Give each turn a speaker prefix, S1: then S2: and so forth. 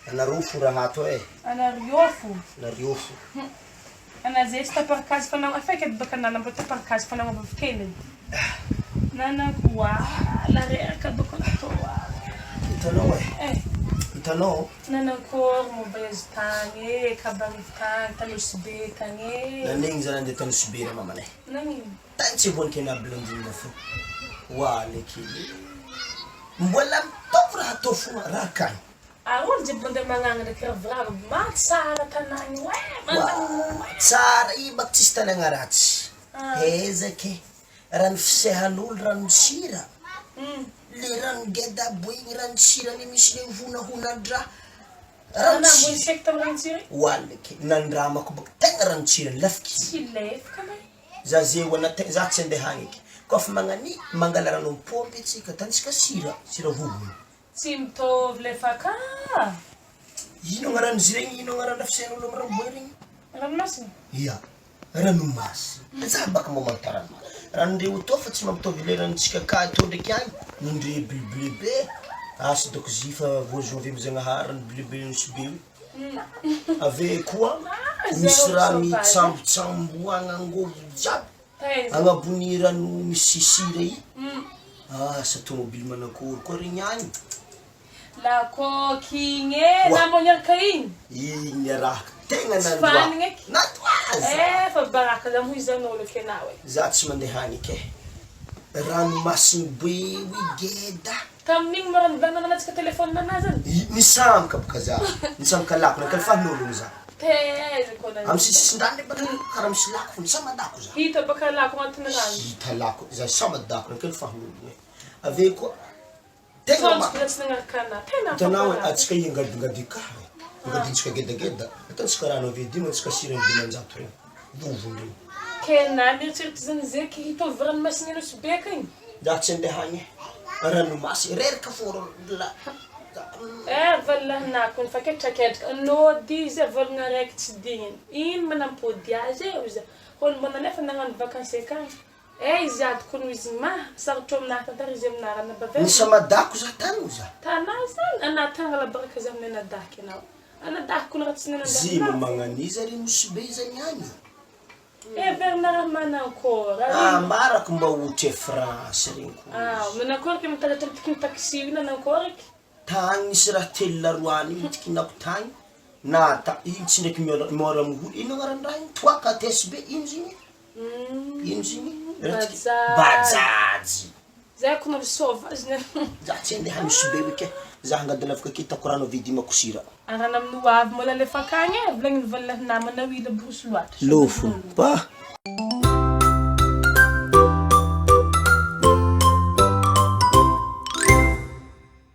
S1: Anarofo raha ato e.
S2: Anariofo.
S1: Anariofo.
S2: Anazay tsy taparakazy fanao afaka baka nanambo taparakazy fanao bavakely. Nanakoa la reraka baka natoa.
S1: Hitanao e. Hitanao?
S2: Nanakôry voyage tagny, kabary tagny, tanosy be tagny.
S1: Nanigny zany andeha tanosy be mamanay.
S2: Nanino?
S1: Tagny tsy voan'ny kenablondina fo. Wale kili. Mbola mitovy raha atao fo raha kany.
S2: Olo jiaby mandeha magnagna ndraiky ravoravo matsara tanagny hoe
S1: tsara i baka tsisy tanagna ratsy. Ezake rano fisehan'olo rano sira. Le rano geda boigny rano sira le misy le honahonandraha.
S2: Rano sira tamo rano sira.
S1: Waleke nandramako baka tegna rano sira lafiky.
S2: Tsy lefaka mai.
S1: Za zeo anateng za tsy andeha hagny eky. Kofa magnani mangala rano pompy tsika tantsika sira vovony.
S2: Tsy mitovy lefaka.
S1: Ino ngaran ziregny ino ngaran fisehan'olo amin'ny rano boy regny?
S2: Ranomasina?
S1: Ia. Ranomasina. Za baka mamantara rano tô fa tsy mampitovy le ranontsika ka tô ndraiky agny. Nondre bleu asa doko zifa voajanvier mizanahary rano bleu nisy be io. Ave koa misy raha mitsambo agnangovo jiaby. Agnabony rano misy sira i. Asa tomobily manakory koa regny agny.
S2: La coquinha na monharka igny.
S1: Igny raha tegna nandoa. Natoaza.
S2: Fa baraka za moizan'olo ake anao e.
S1: Za tsy mandeha hagny ke. Ranomasiny be geda.
S2: Tamin'igny marano banana anatsika telefôny nanazany.
S1: Nisamka baka za. Nisamka lako nakalifahan'olo za.
S2: Teza koa nanay.
S1: Am sisindrany baka karaha misy lako fony samadako za.
S2: Hita baka lako agnatin'ny rano.
S1: Hita lako za samadako nakalifahan'olo. Ave koa
S2: tegna ma. Tsy nanaraka ana.
S1: Hitanao atsika ingadingadika. Ingadintsika gedageda. Ataontsika rano avedino atsika sira dimanjato regny. Vovony regny.
S2: Kenany eritreritry zany zeky hitovy ranomasina anosy beka igny.
S1: Za tsy andeha hagny. Ranomasina reraka fô la.
S2: Valahinako ny faketraketraka nôdy izy volagna raiky tsy digniny. Ino manampody azy eo za. Olo mbana nefa nagnano vakansy akagny. Izy adiko no izy sarotro aminahy tantara izy aminahy rano bavela.
S1: Ny samadako za tagno za.
S2: Tanà zany anatanga la baraka za amin'ny anadaky anao. Anadako na raha tsy nanandaky.
S1: Zima magnaniza ry nosy be zany agny.
S2: Verina raha manakôry.
S1: Marako mba ohatra France regny koa.
S2: Manakôry ke mitaratra tiky taxi io nanakôry iky.
S1: Tagny nisy raha telo laroany mitikinako tagny. Na ino tsy ndraiky mora miholo. Ino agnarandraha igny? Toaka TSB ino zigny? Ino zigny? Bajaji.
S2: Zay ko sauvage na.
S1: Za tsy andeha misy be wike. Za hangadala afaka kitako rano vidimako sira.
S2: Arana amin'ny hoavy mola lefaka agny e. Volagny valahina manao ila brosy loatra.
S1: Lofo.